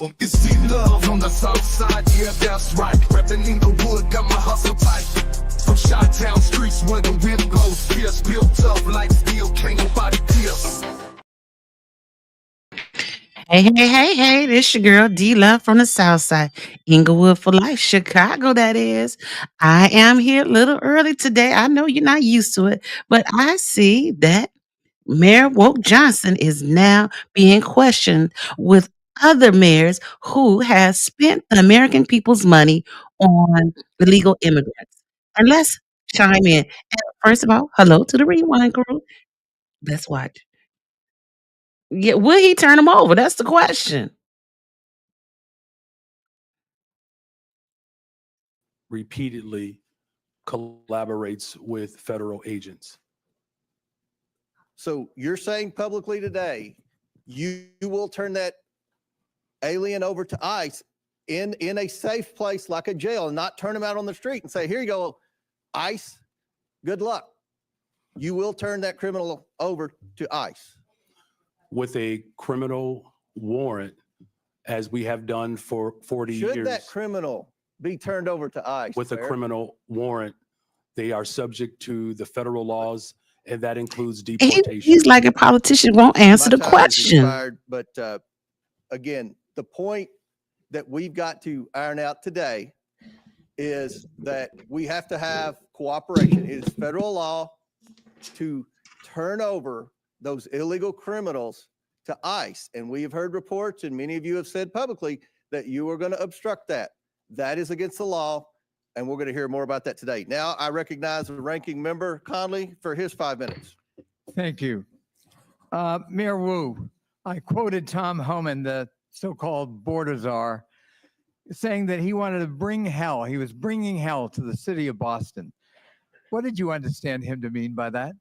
You see love on the south side, yeah, that's right. Reppin' Inglewood, got my hustle tight. From Chi-Town streets where the wind blows fierce, built up like steel, can't nobody pierce. Hey, this your girl D Love from the South Side, Inglewood for life, Chicago, that is. I am here a little early today. I know you're not used to it, but I see that Mayor Woke Johnson is now being questioned with other mayors who has spent the American people's money on illegal immigrants. And let's chime in. And first of all, hello to the Rewind crew. Let's watch. Yeah, will he turn them over? That's the question. Repeatedly collaborates with federal agents. So you're saying publicly today, you will turn that alien over to ICE in a safe place like a jail and not turn him out on the street and say, here you go, ICE, good luck. You will turn that criminal over to ICE. With a criminal warrant, as we have done for 40 Should years. that criminal be turned over to ICE? With a Barrett? criminal warrant, they are subject to the federal laws, and that includes deportation. He's like a politician won't answer My the time has question. expired, but again, the point that we've got to iron out today is that we have to have cooperation. It is federal law to turn over those illegal criminals to ICE. And we have heard reports, and many of you have said publicly that you are going to obstruct that. That is against the law, and we're going to hear more about that today. Now, I recognize the ranking member, Conley, for his 5 minutes. Thank you. Mayor Wu, I quoted Tom Homan, the so-called border czar, saying that he wanted to bring hell. He was bringing hell to the city of Boston. What did you understand him to mean by that?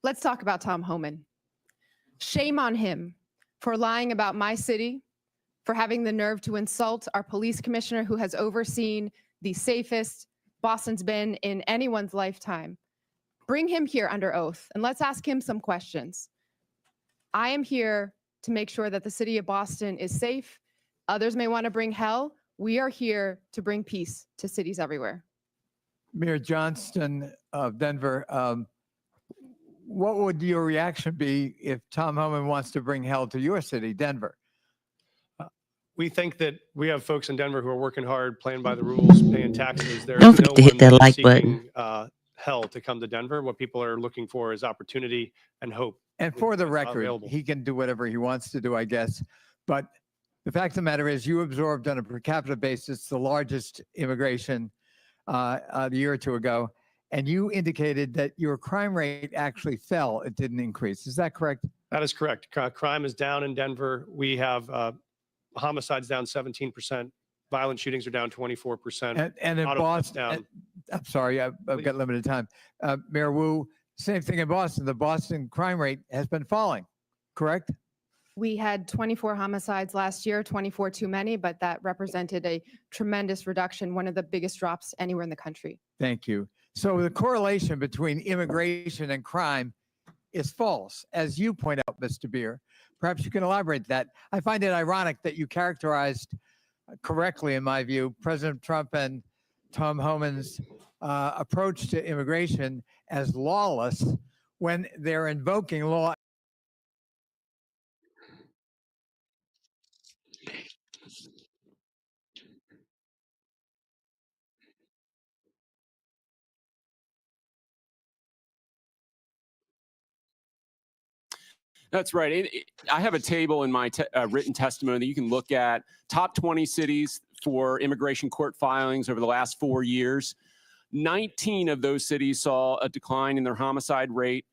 Let's talk about Tom Homan. Shame on him for lying about my city, for having the nerve to insult our police commissioner who has overseen the safest Boston's been in anyone's lifetime. Bring him here under oath and let's ask him some questions. I am here to make sure that the city of Boston is safe. Others may want to bring hell. We are here to bring peace to cities everywhere. Mayor Johnston of Denver, what would your reaction be if Tom Homan wants to bring hell to your city, Denver? We think that we have folks in Denver who are working hard, playing by the rules, paying taxes. There's Don't forget to hit that like button. Hell to come to Denver. What people are looking for is opportunity and hope. And for the It's record, available. he can do whatever he wants to do, I guess. But the fact of the matter is you absorbed on a per capita basis the largest immigration a year or two ago. And you indicated that your crime rate actually fell. It didn't increase. Is that correct? That is correct. Crime is down in Denver. We have homicides down 17%. Violent shootings are down 24%. And in Auto thefts Boston, down. I'm sorry, I've got limited time. Mayor Wu, same thing in Boston. The Boston crime rate has been falling, correct? We had 24 homicides last year, 24 too many, but that represented a tremendous reduction, one of the biggest drops anywhere in the country. Thank you. So the correlation between immigration and crime is false, as you point out, Mr. Beer. Perhaps you can elaborate that. I find it ironic that you characterized correctly, in my view, President Trump and Tom Homan's approach to immigration as lawless when they're invoking law. That's right. I have a table in my written testimony that you can look at. Top 20 cities for immigration court filings over the last 4 years. 19 of those cities saw a decline in their homicide rate.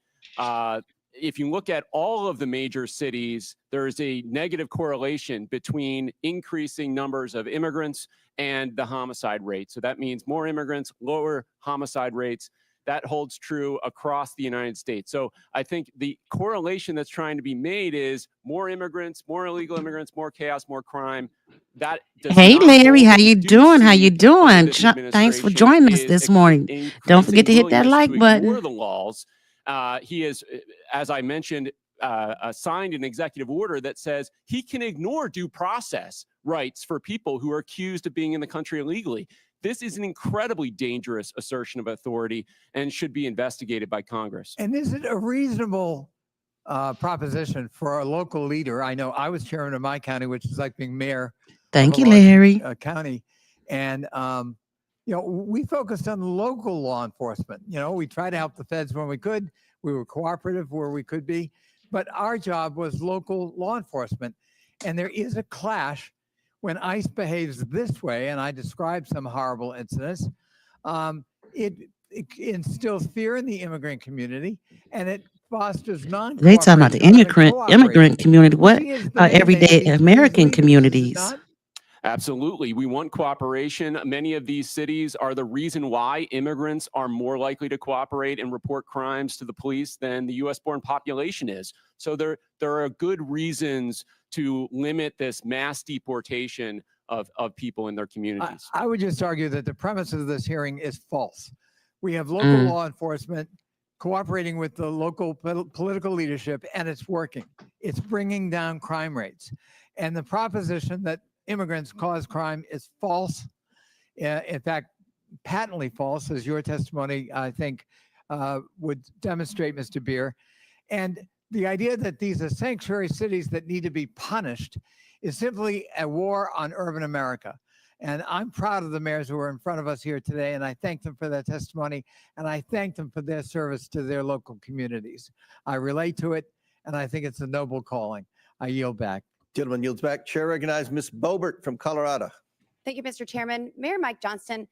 If you look at all of the major cities, there is a negative correlation between increasing numbers of immigrants and the homicide rate. So that means more immigrants, lower homicide rates. That holds true across the United States. So I think the correlation that's trying to be made is more immigrants, more illegal immigrants, more chaos, more crime. That does Hey, not Larry, hold. how you We do doing? How see you doing? this Thanks for administration joining us is this morning. Don't forget to hit that increasing like willingness to ignore button. the laws. He is, as I mentioned, signed an executive order that says he can ignore due process rights for people who are accused of being in the country illegally. This is an incredibly dangerous assertion of authority and should be investigated by Congress. And is it a reasonable proposition for a local leader? I know I was chairman of my county, which is like being mayor. Thank of a you, large, Larry. county, and we focused on local law enforcement. We tried to help the feds when we could. We were cooperative where we could be, but our job was local law enforcement. And there is a clash when ICE behaves this way, and I described some horrible incidents. It instills fear in the immigrant community, and it fosters non. They talking about the immigrant community. What everyday American communities? Absolutely. We want cooperation. Many of these cities are the reason why immigrants are more likely to cooperate and report crimes to the police than the U.S. born population is. So there are good reasons to limit this mass deportation of people in their communities. I would just argue that the premise of this hearing is false. We have local law enforcement cooperating with the local political leadership, and it's working. It's bringing down crime rates. And the proposition that immigrants cause crime is false. In fact, patently false, as your testimony, I think, would demonstrate, Mr. Beer. And the idea that these are sanctuary cities that need to be punished is simply a war on urban America. And I'm proud of the mayors who are in front of us here today, and I thank them for their testimony, and I thank them for their service to their local communities. I relate to it, and I think it's a noble calling. I yield back. Gentleman yields back. Chair recognizes Ms. Boebert from Colorado. Thank you, Mr. Chairman. Mayor Mike Johnston,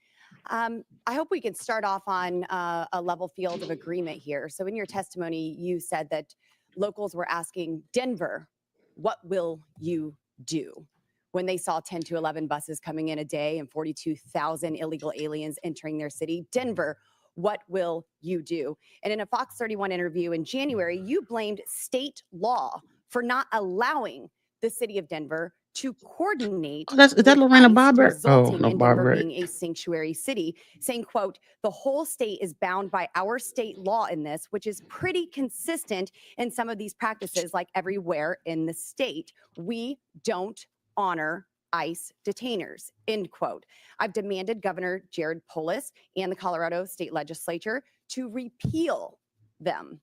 I hope we can start off on a level field of agreement here. So in your testimony, you said that locals were asking Denver, what will you do? When they saw 10 to 11 buses coming in a day and 42,000 illegal aliens entering their city. Denver, what will you do? And in a Fox 31 interview in January, you blamed state law for not allowing the city of Denver to coordinate. Is that Lorena Barber? Resulting no, in Barber. Denver being a sanctuary city, saying, quote, the whole state is bound by our state law in this, which is pretty consistent in some of these practices, like everywhere in the state. We don't honor ICE detainers, end quote. I've demanded Governor Jared Polis and the Colorado State Legislature to repeal them.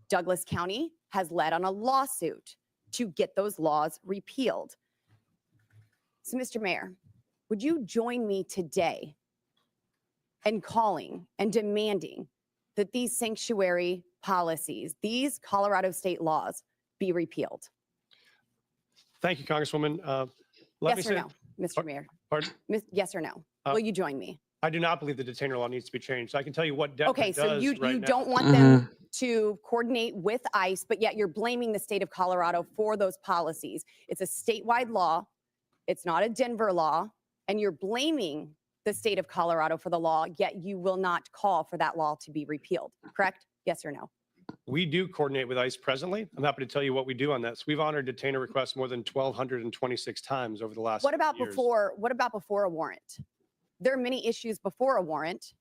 Douglas County has led on a lawsuit to get those laws repealed. So, Mr. Mayor, would you join me today in calling and demanding that these sanctuary policies, these Colorado state laws, be repealed? Thank you, Congresswoman. Yes or no, Mr. Mayor? Pardon? Yes or no? Will you join me? I do not believe the detainer law needs to be changed. I can tell you what Denver Okay, so does you right now. don't want them to coordinate with ICE, but yet you're blaming the state of Colorado for those policies. It's a statewide law. It's not a Denver law. And you're blaming the state of Colorado for the law, yet you will not call for that law to be repealed, correct? Yes or no? We do coordinate with ICE presently. I'm happy to tell you what we do on this. We've honored detainer requests more than 1,226 times over the last What about years. before a warrant? There are many issues before a warrant.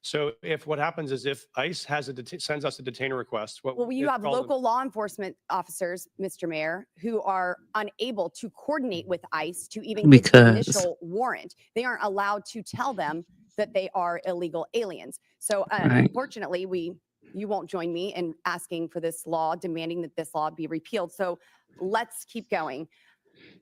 So if what happens is if ICE has sends us a detainer request, Well, you have local law enforcement officers, Mr. Mayor, who are unable to coordinate with ICE to even get the initial warrant. They aren't allowed to tell them that they are illegal aliens. So unfortunately, you won't join me in asking for this law, demanding that this law be repealed. So let's keep going.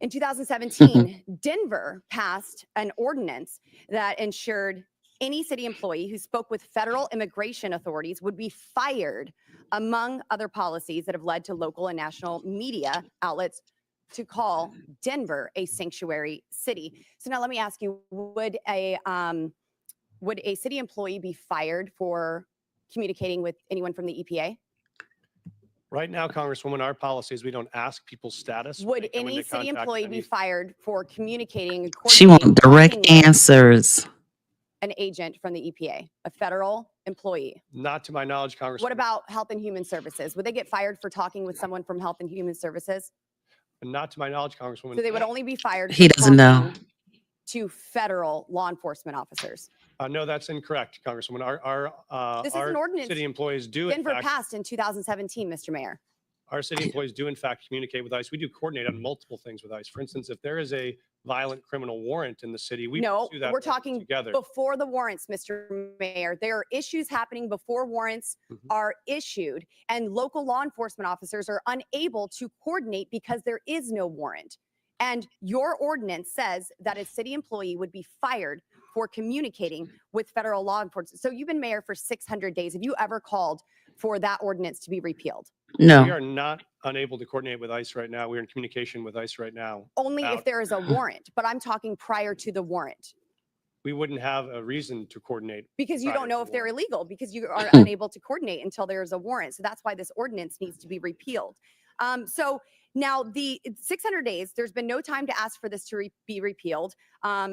In 2017, Denver passed an ordinance that ensured any city employee who spoke with federal immigration authorities would be fired, among other policies that have led to local and national media outlets to call Denver a sanctuary city. So now let me ask you, would a city employee be fired for communicating with anyone from the EPA? Right now, Congresswoman, our policy is we don't ask people's status. Would any city employee be fired for communicating and She coordinating wants direct answers. an agent from the EPA, a federal employee? Not to my knowledge, Congresswoman. What about Health and Human Services? Would they get fired for talking with someone from Health and Human Services? Not to my knowledge, Congresswoman. So they would only be fired. He for doesn't know. talking to federal law enforcement officers. No, that's incorrect, Congresswoman. This is an Our ordinance city employees do, in Denver fact, passed in 2017, Mr. Mayor. Our city employees do in fact communicate with ICE. We do coordinate on multiple things with ICE. For instance, if there is a violent criminal warrant in the city, we No, pursue that we're warrant talking together. before the warrants, Mr. Mayor. There are issues happening before warrants Mhm. are issued, and local law enforcement officers are unable to coordinate because there is no warrant. And your ordinance says that a city employee would be fired for communicating with federal law enforcement. So you've been mayor for 600 days. Have you ever called for that ordinance to be repealed? We No. are not unable to coordinate with ICE right now. We're in communication with ICE right now. Only if About- there is a warrant, but I'm talking prior to the warrant. We wouldn't have a reason to coordinate. Because you prior don't know to if they're warrant. illegal, because you are unable to coordinate until there's a warrant. So that's why this ordinance needs to be repealed. So now the 600 days, there's been no time to ask for this to be repealed.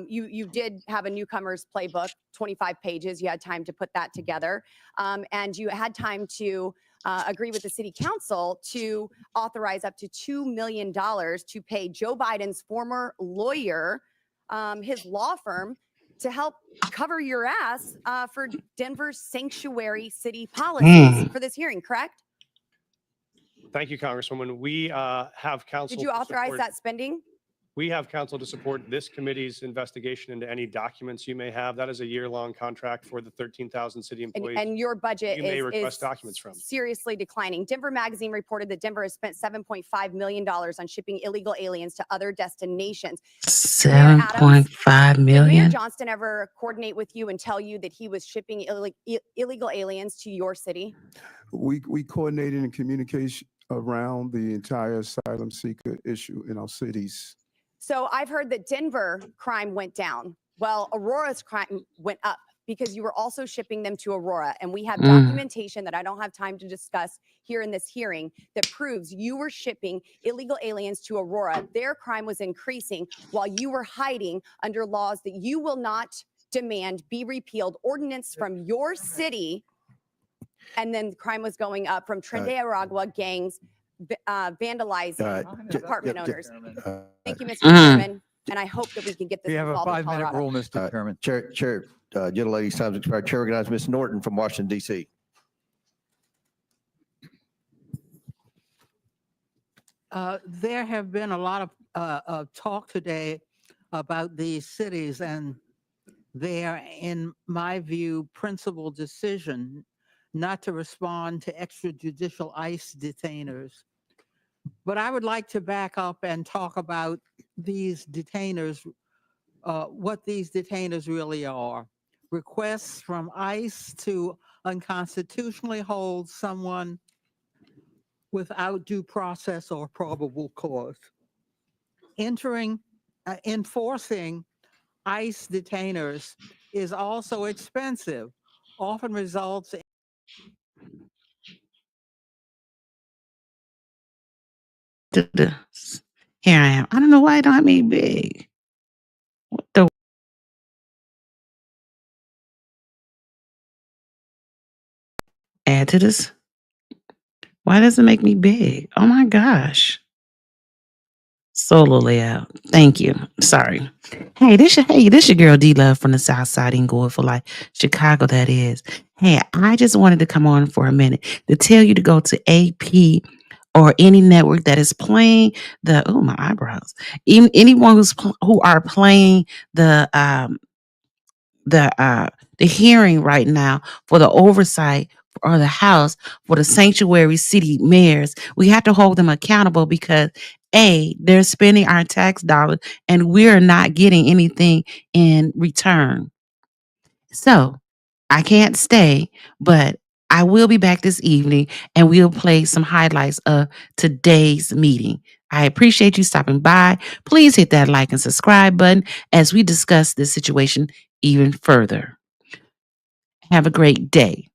You did have a newcomer's playbook, 25 pages. You had time to put that together. And you had time to agree with the city council to authorize up to $2 million to pay Joe Biden's former lawyer, his law firm, to help cover your ass for Denver's sanctuary city policies for this hearing, correct? Thank you, Congresswoman. We have counsel. Did you to authorize support- that spending? We have counsel to support this committee's investigation into any documents you may have. That is a year-long contract for the 13,000 city employees. And your budget you may is request documents from. seriously declining. Denver Magazine reported that Denver has spent $7.5 million on shipping illegal aliens to other destinations. 7.5 Did Mayor million. Johnston ever coordinate with you and tell you that he was shipping illegal aliens to your city? We coordinated in communication around the entire asylum seeker issue in our cities. So I've heard that Denver crime went down. Well, Aurora's crime went up because you were also shipping them to Aurora. And we have documentation that I don't have time to discuss here in this hearing that proves you were shipping illegal aliens to Aurora. Their crime was increasing while you were hiding under laws that you will not demand be repealed, ordinance from your city. And then crime was going up from Trinidad Aragua gangs vandalizing apartment owners. Thank you, Mr. Chairman, and I hope that we can get this We have a resolved in 5-minute Colorado. rule, Mr. Chairman. Chair, gentlelady's time's expired. Chair recognizes Ms. Norton from Washington, D.C. There have been a lot of talk today about these cities and their, in my view, principal decision not to respond to extrajudicial ICE detainers. But I would like to back up and talk about these detainers, what these detainers really are. Requests from ICE to unconstitutionally hold someone without due process or probable cause. Enforcing ICE detainers is also expensive, often results in Here I am. I don't know why it don't make me big. What the? Add to this. Why does it make me big? Oh my gosh. Solo layout. Thank you. Sorry. Hey, this your girl D Love from the South Side Inglewood for Life, Chicago. That is. Hey, I just wanted to come on for a minute to tell you to go to AP or any network that is playing my eyebrows. Even anyone who are playing the hearing right now for the oversight or the House for the sanctuary city mayors. We have to hold them accountable because they're spending our tax dollars and we're not getting anything in return. So I can't stay, but I will be back this evening and we'll play some highlights of today's meeting. I appreciate you stopping by. Please hit that like and subscribe button as we discuss this situation even further. Have a great day.